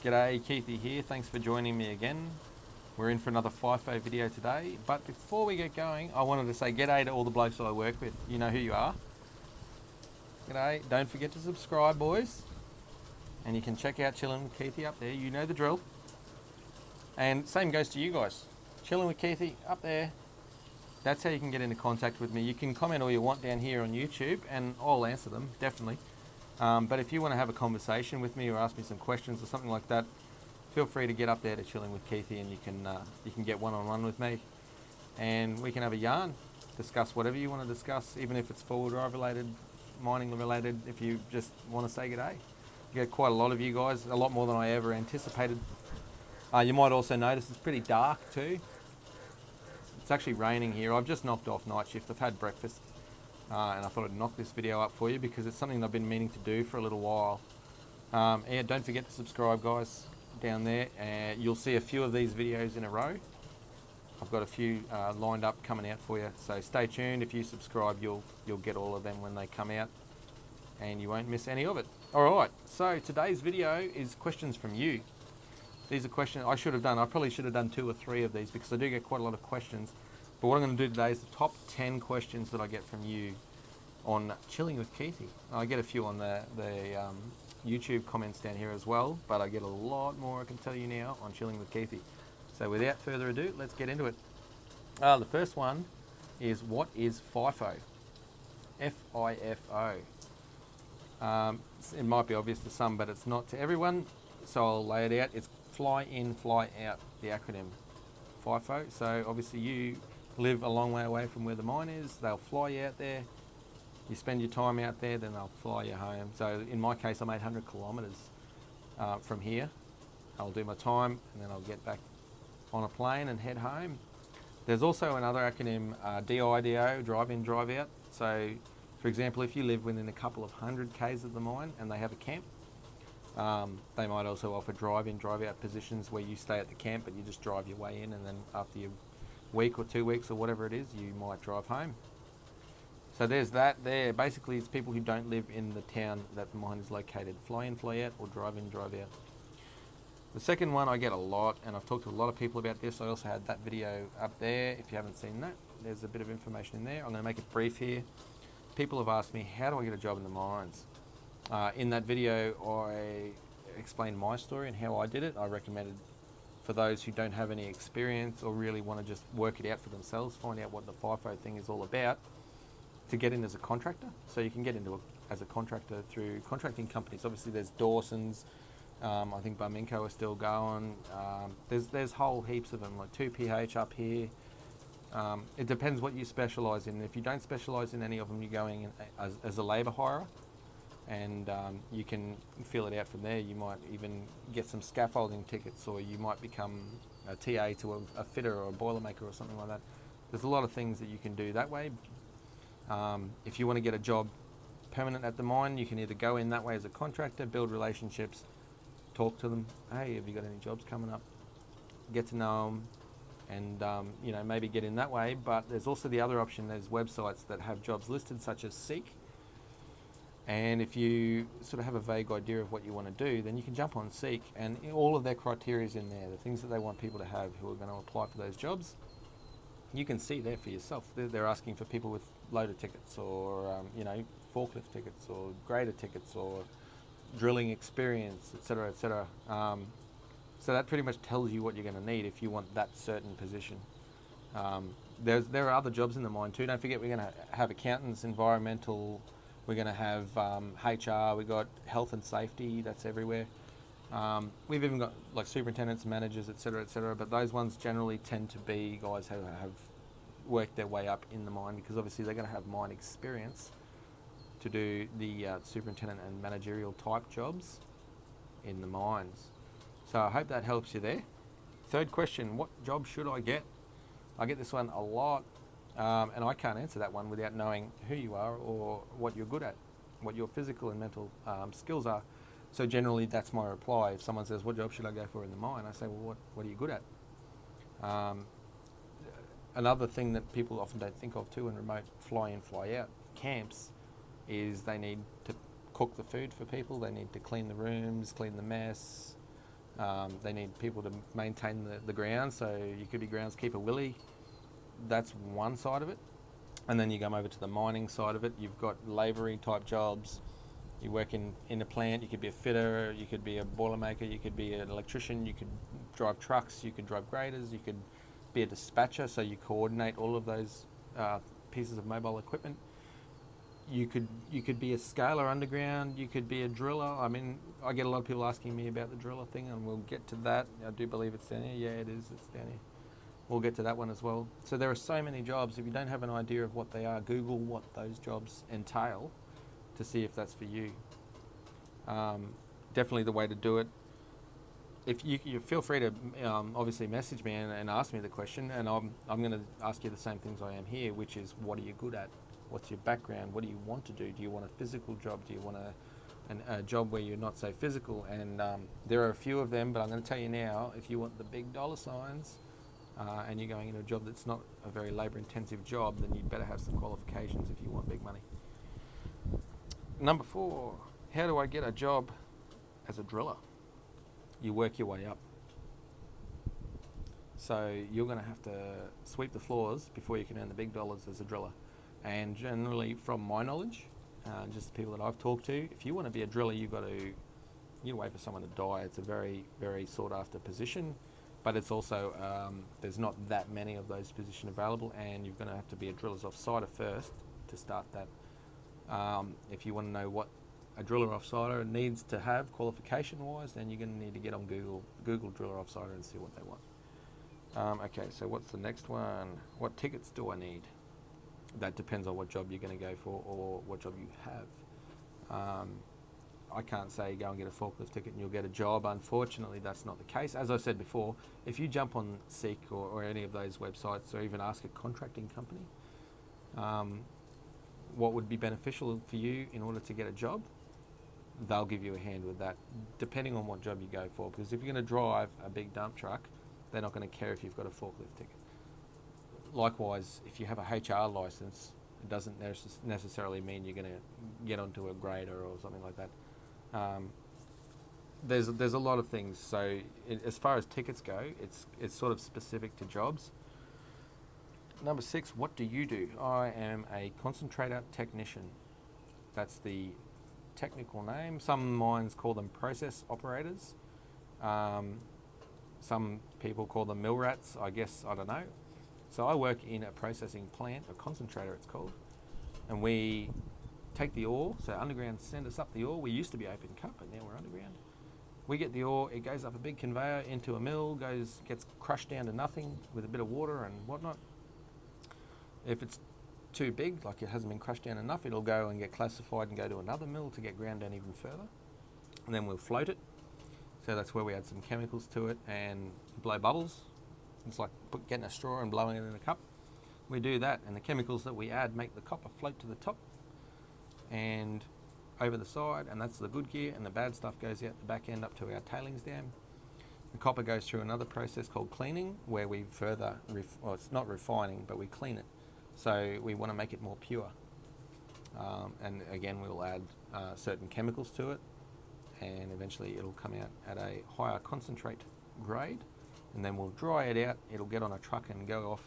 G'day, Keithy here. Thanks for joining me again. We're in for another FIFO video today. But before we get going, I wanted to say g'day to all the blokes that I work with. You know who you are. G'day. Don't forget to subscribe, boys. And you can check out Chilling with Keithy up there. You know the drill. And same goes to you guys. Chilling with Keithy up there. That's how you can get into contact with me. You can comment all you want down here on YouTube and I'll answer them, definitely. But if you want to have a conversation with me or ask me some questions or something like that, feel free to get up there to Chilling with Keithy and you can get one-on-one with me and we can have a yarn, discuss whatever you want to discuss, even if it's four-wheel drive related, mining related, if you just want to say good day. You get quite a lot of you guys, a lot more than I ever anticipated. You might also notice it's pretty dark too. It's actually raining here. I've just knocked off night shift. I've had breakfast and I thought I'd knock this video up for you because it's something I've been meaning to do for a little while. Yeah, don't forget to subscribe, guys, down there. You'll see a few of these videos in a row. I've got a few lined up coming out for you, so stay tuned. If you subscribe, you'll get all of them when they come out and you won't miss any of it. Alright, so today's video is questions from you. These are questions I probably should have done 2 or 3 of these because I do get quite a lot of questions. But what I'm going to do today is the top 10 questions that I get from you on Chilling with Keithy. I get a few on the YouTube comments down here as well, but I get a lot more, I can tell you now, on Chilling with Keithy. So without further ado, let's get into it. The first one is, what is FIFO? F-I-F-O. It might be obvious to some, but it's not to everyone, so I'll lay it out. It's fly in, fly out, the acronym FIFO. So obviously you live a long way away from where the mine is, they'll fly you out there, you spend your time out there, then they'll fly you home. So in my case, I'm 800 kilometres from here. I'll do my time and then I'll get back on a plane and head home. There's also another acronym, DIDO, drive in, drive out. So for example, if you live within a couple of 100 Ks of the mine and they have a camp, they might also offer drive-in, drive-out positions where you stay at the camp but you just drive your way in, and then after your week or 2 weeks or whatever it is, you might drive home. So there's that there. Basically, it's people who don't live in the town that the mine is located. Fly in, fly out, or drive in, drive out. The second one I get a lot, and I've talked to a lot of people about this. I also had that video up there. If you haven't seen that, there's a bit of information in there. I'm going to make it brief here. People have asked me, how do I get a job in the mines? In that video, I explained my story and how I did it. I recommended for those who don't have any experience or really want to just work it out for themselves, find out what the FIFO thing is all about, to get in as a contractor. So you can get into as a contractor through contracting companies. Obviously there's Dawson's, I think Barminco are still going. There's whole heaps of them, like 2PH up here. It depends what you specialise in. If you don't specialise in any of them, you're going in as a labour hirer, and you can fill it out from there. You might even get some scaffolding tickets, or you might become a TA to a fitter or a boilermaker or something like that. There's a lot of things that you can do that way. If you want to get a job permanent at the mine, you can either go in that way as a contractor, build relationships, talk to them. Hey, have you got any jobs coming up? Get to know them, and you know, maybe get in that way. But there's also the other option. There's websites that have jobs listed, such as Seek. And if you sort of have a vague idea of what you want to do, then you can jump on Seek, and all of their criteria is in there, the things that they want people to have who are going to apply for those jobs. You can see there for yourself. They're asking for people with loader tickets, or you know, forklift tickets, or grader tickets, or drilling experience, etc., etc. So that pretty much tells you what you're going to need if you want that certain position. There are other jobs in the mine too. Don't forget, we're going to have accountants, environmental. We're going to have HR, we've got health and safety, that's everywhere. We've even got like superintendents, managers, etc., but those ones generally tend to be guys who have worked their way up in the mine, because obviously they're going to have mine experience to do the superintendent and managerial type jobs in the mines. So I hope that helps you there. Third question, what job should I get? I get this one a lot. And I can't answer that one without knowing who you are or what you're good at, what your physical and mental skills are. So generally that's my reply. If someone says, what job should I go for in the mine? I say, well, what are you good at? Another thing that people often don't think of too in remote fly in, fly out camps is they need to cook the food for people. They need to clean the rooms, clean the mess, They need people to maintain the ground, so you could be groundskeeper Willie. That's one side of it. And then you come over to the mining side of it. You've got labouring type jobs. You work in a plant. You could be a fitter. You could be a boilermaker. You could be an electrician. You could drive trucks. You could drive graders. You could be a dispatcher. So you coordinate all of those pieces of mobile equipment. You could be a scaler underground. You could be a driller. I mean, I get a lot of people asking me about the driller thing, and we'll get to that. I do believe it's down here. Yeah, it is. It's down here. We'll get to that one as well. So there are so many jobs. If you don't have an idea of what they are, Google what those jobs entail to see if that's for you. Definitely the way to do it. If you feel free to obviously message me and ask me the question, and I'm going to ask you the same things I am here, which is, what are you good at? What's your background? What do you want to do? Do you want a physical job? Do you want a job where you're not so physical? And there are a few of them, but I'm going to tell you now, if you want the big dollar signs, and you're going into a job that's not a very labour-intensive job, then you'd better have some qualifications if you want big money. Number 4, how do I get a job as a driller? You work your way up. So you're going to have to sweep the floors before you can earn the big dollars as a driller. And generally, from my knowledge, just the people that I've talked to, if you want to be a driller, you wait for someone to die. It's a very, very sought-after position. But it's also, there's not that many of those positions available, and you're going to have to be a driller's offsider first to start that. If you want to know what a driller offsider needs to have qualification-wise, then you're going to need to get on Google driller offsider and see what they want. Okay, so what's the next one? What tickets do I need? That depends on what job you're going to go for or what job you have. I can't say go and get a forklift ticket and you'll get a job. Unfortunately, that's not the case. As I said before, if you jump on Seek or any of those websites, or even ask a contracting company, what would be beneficial for you in order to get a job, they'll give you a hand with that, depending on what job you go for. Because if you're going to drive a big dump truck, they're not going to care if you've got a forklift ticket. Likewise, if you have a HR license, it doesn't necessarily mean you're going to get onto a grader or something like that. There's a lot of things. So as far as tickets go, it's sort of specific to jobs. Number 6, what do you do? I am a concentrator technician. That's the technical name. Some mines call them process operators. Some people call them mill rats, I guess, I don't know. So I work in a processing plant, a concentrator it's called, and we take the ore. So underground send us up the ore. We used to be open cut, but now we're underground. We get the ore, it goes up a big conveyor into a mill, gets crushed down to nothing with a bit of water and whatnot. If it's too big, like it hasn't been crushed down enough, it'll go and get classified and go to another mill to get ground down even further. And then we'll float it. So that's where we add some chemicals to it and blow bubbles. It's like getting a straw and blowing it in a cup. We do that, and the chemicals that we add make the copper float to the top and over the side, and that's the good gear, and the bad stuff goes out the back end up to our tailings dam. The copper goes through another process called cleaning, where we further, it's not refining, but we clean it. So we want to make it more pure. And again, we'll add certain chemicals to it, and eventually it'll come out at a higher concentrate grade, and then we'll dry it out. It'll get on a truck and go off,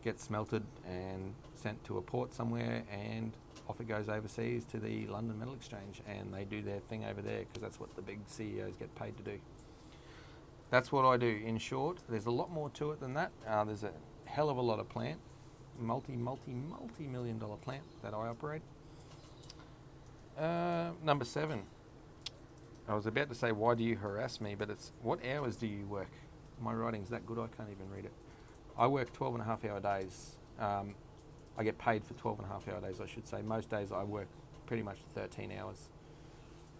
get smelted and sent to a port somewhere, and off it goes overseas to the London Metal Exchange, and they do their thing over there because that's what the big CEOs get paid to do. That's what I do in short. There's a lot more to it than that. There's a hell of a lot of plant, multi-million dollar plant that I operate. Number 7. I was about to say, why do you harass me? But it's, what hours do you work? My writing's that good I can't even read it. I work 12.5-hour days. I get paid for 12.5-hour days, I should say. Most days I work pretty much 13 hours.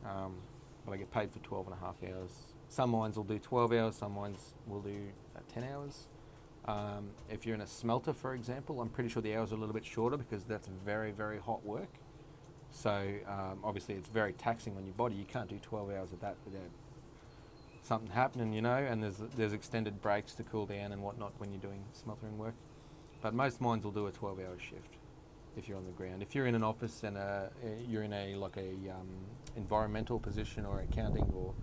But I get paid for 12.5 hours. Some mines will do 12 hours, some mines will do 10 hours. If you're in a smelter, for example, I'm pretty sure the hours are a little bit shorter because that's very, very hot work. So obviously it's very taxing on your body. You can't do 12 hours of that without something happening, you know, and there's extended breaks to cool down and whatnot when you're doing smeltering work. But most mines will do a 12-hour shift if you're on the ground. If you're in an office and you're in a environmental position or accounting or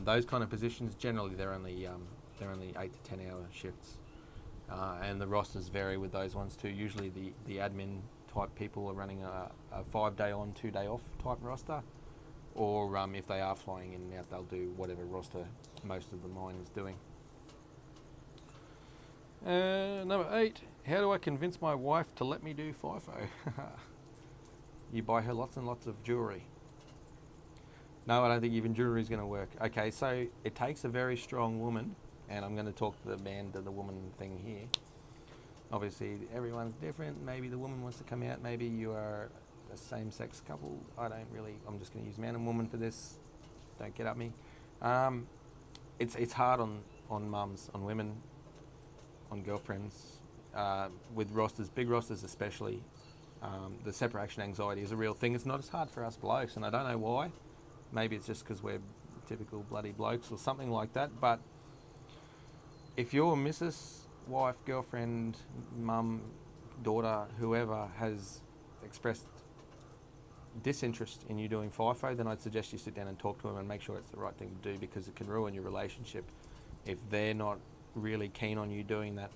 Those kind of positions, generally they're only 8 to 10 hour shifts, and the rosters vary with those ones too. Usually the admin type people are running a 5-day on, 2-day off type roster, or if they are flying in and out, they'll do whatever roster most of the mine is doing. Number 8, how do I convince my wife to let me do FIFO? You buy her lots and lots of jewellery. No, I don't think even jewellery is going to work. Okay, so it takes a very strong woman, and I'm going to talk the man to the woman thing here. Obviously, everyone's different. Maybe the woman wants to come out. Maybe you are a same-sex couple. I'm just going to use man and woman for this. Don't get at me. It's hard on mums, on women, on girlfriends, with rosters, big rosters especially. The separation anxiety is a real thing. It's not as hard for us blokes, and I don't know why. Maybe it's just because we're typical bloody blokes or something like that. But if your missus, wife, girlfriend, mum, daughter, whoever has expressed disinterest in you doing FIFO, then I'd suggest you sit down and talk to them and make sure it's the right thing to do, because it can ruin your relationship if they're not really keen on you doing that.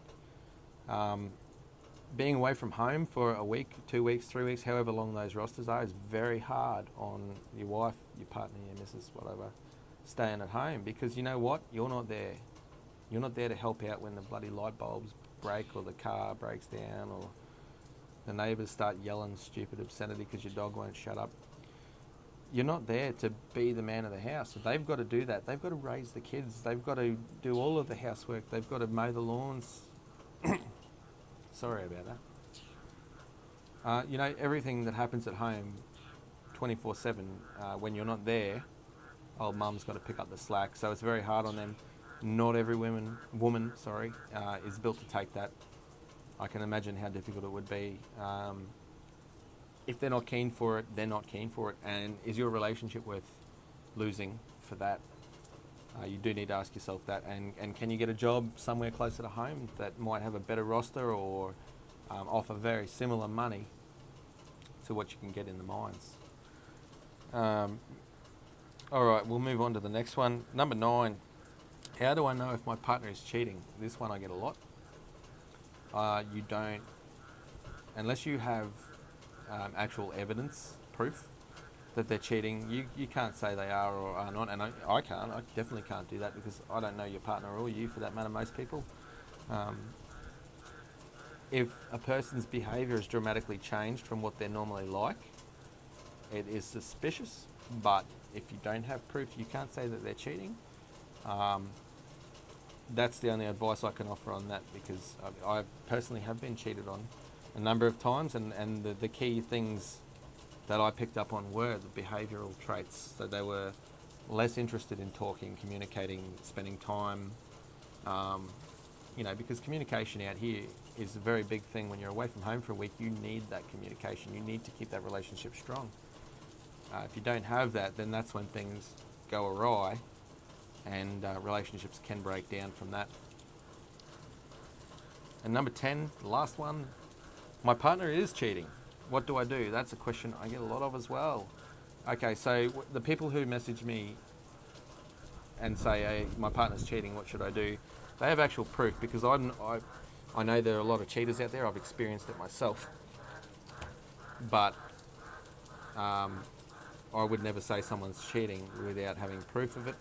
Being away from home for a week, 2 weeks, 3 weeks, however long those rosters are, is very hard on your wife, your partner, your missus, whatever, staying at home, because you know what? You're not there. You're not there to help out when the bloody light bulbs break, or the car breaks down, or the neighbours start yelling stupid obscenity because your dog won't shut up. You're not there to be the man of the house. They've got to do that. They've got to raise the kids. They've got to do all of the housework. They've got to mow the lawns. Sorry about that. Everything that happens at home 24/7, when you're not there, old mum's got to pick up the slack. So it's very hard on them. Not every woman, is built to take that. I can imagine how difficult it would be. If they're not keen for it, they're not keen for it. And is your relationship worth losing for that? You do need to ask yourself that. And can you get a job somewhere closer to home that might have a better roster, or offer very similar money to what you can get in the mines? All right, we'll move on to the next one. Number 9. How do I know if my partner is cheating? This one I get a lot. You don't, unless you have actual evidence, proof that they're cheating, you can't say they are or are not, and I definitely can't do that, because I don't know your partner, or you for that matter, most people. If a person's behaviour has dramatically changed from what they're normally like, it is suspicious, but if you don't have proof, you can't say that they're cheating. That's the only advice I can offer on that, because I personally have been cheated on a number of times, and the key things that I picked up on were the behavioural traits. So they were less interested in talking, communicating, spending time, because communication out here is a very big thing. When you're away from home for a week, you need that communication. You need to keep that relationship strong. If you don't have that, then that's when things go awry, and relationships can break down from that. And number 10, the last one, my partner is cheating. What do I do? That's a question I get a lot of as well. Okay, so the people who message me and say, hey, my partner's cheating, what should I do? They have actual proof, because I know there are a lot of cheaters out there. I've experienced it myself. But I would never say someone's cheating without having proof of it.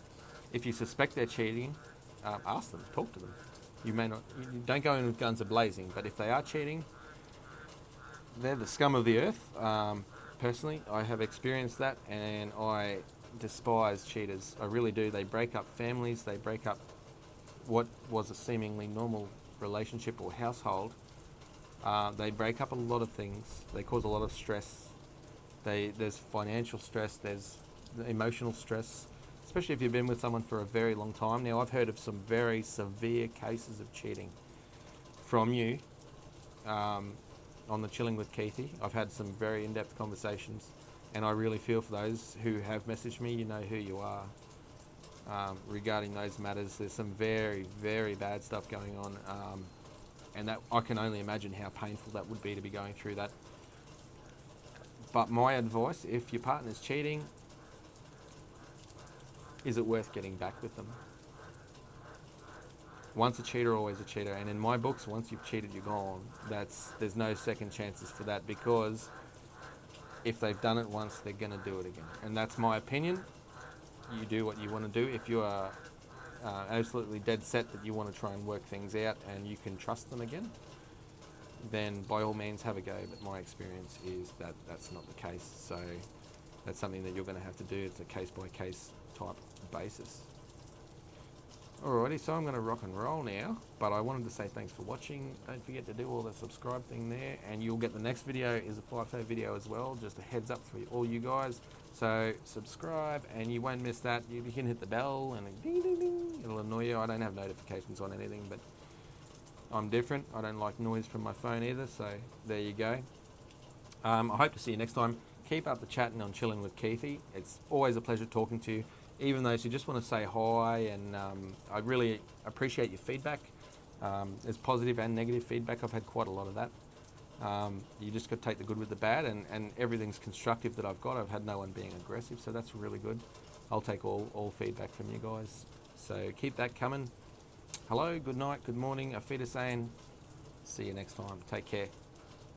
If you suspect they're cheating, ask them, talk to them. You don't go in with guns a-blazing, but if they are cheating, they're the scum of the earth. Personally, I have experienced that, and I despise cheaters. I really do. They break up families. They break up what was a seemingly normal relationship or household. They break up a lot of things. They cause a lot of stress. There's financial stress. There's emotional stress, especially if you've been with someone for a very long time. Now, I've heard of some very severe cases of cheating from you on the Chilling with Keithy. I've had some very in-depth conversations, and I really feel for those who have messaged me. You know who you are. Regarding those matters, there's some very, very bad stuff going on, and that I can only imagine how painful that would be to be going through that. But my advice, if your partner's cheating, is it worth getting back with them? Once a cheater, always a cheater. And in my books, once you've cheated, you're gone. There's no second chances for that, because if they've done it once, they're going to do it again. And that's my opinion. You do what you want to do. If you are absolutely dead set that you want to try and work things out and you can trust them again, then by all means have a go. But my experience is that that's not the case. So that's something that you're going to have to do. It's a case-by-case type basis. Alrighty, so I'm going to rock and roll now, but I wanted to say thanks for watching. Don't forget to do all the subscribe thing there, and you'll get the next video is a FIFO video as well, just a heads up for all you guys. So subscribe, and you won't miss that. You can hit the bell, and ding, ding, ding. It'll annoy you. I don't have notifications on anything, but I'm different. I don't like noise from my phone either, so there you go. I hope to see you next time. Keep up the chatting on Chilling with Keithy. It's always a pleasure talking to you. Even those who just want to say hi, and I really appreciate your feedback. There's positive and negative feedback. I've had quite a lot of that. You just got to take the good with the bad, and everything's constructive that I've got. I've had no one being aggressive, so that's really good. I'll take all feedback from you guys. So keep that coming. Hello, good night, good morning. Auf Wiedersehen. See you next time. Take care.